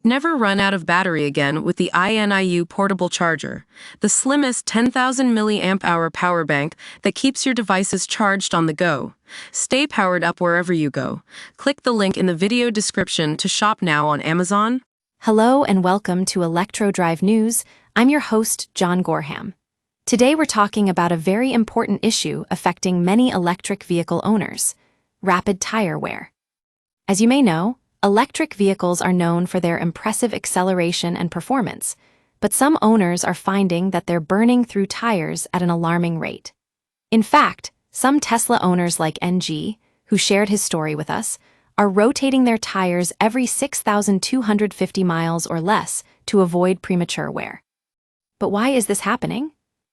Never run out of battery again with the INIU portable charger, the slimmest 10,000 milliamp hour power bank that keeps your devices charged on the go. Stay powered up wherever you go. Click the link in the video description to shop now on Amazon. Hello and welcome to Electro Drive News. I'm your host, John Goreham. Today we're talking about a very important issue affecting many electric vehicle owners: rapid tire wear. As you may know, electric vehicles are known for their impressive acceleration and performance, but some owners are finding that they're burning through tires at an alarming rate. In fact, some Tesla owners like NG, who shared his story with us, are rotating their tires every 6,250 miles or less to avoid premature wear. But why is this happening?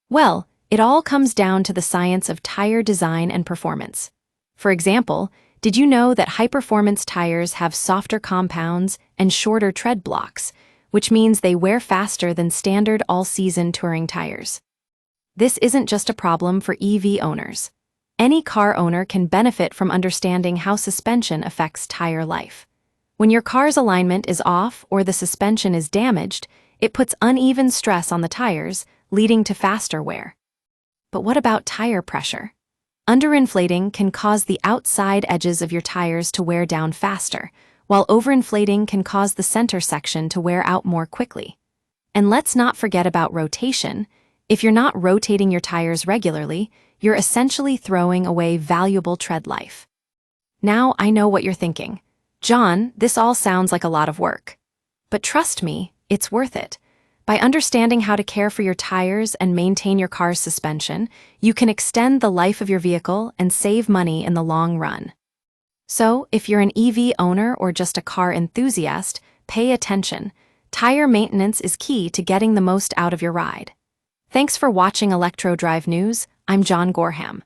Well, it all comes down to the science of tire design and performance. For example, did you know that high-performance tires have softer compounds and shorter tread blocks, which means they wear faster than standard all-season touring tires? This isn't just a problem for EV owners. Any car owner can benefit from understanding how suspension affects tire life. When your car's alignment is off or the suspension is damaged, it puts uneven stress on the tires, leading to faster wear. But what about tire pressure? Underinflating can cause the outside edges of your tires to wear down faster, while overinflating can cause the center section to wear out more quickly. And let's not forget about rotation. If you're not rotating your tires regularly, you're essentially throwing away valuable tread life. Now I know what you're thinking. John, this all sounds like a lot of work. But trust me, it's worth it. By understanding how to care for your tires and maintain your car's suspension, you can extend the life of your vehicle and save money in the long run. So, if you're an EV owner or just a car enthusiast, pay attention. Tire maintenance is key to getting the most out of your ride. Thanks for watching Electro Drive News. I'm John Goreham.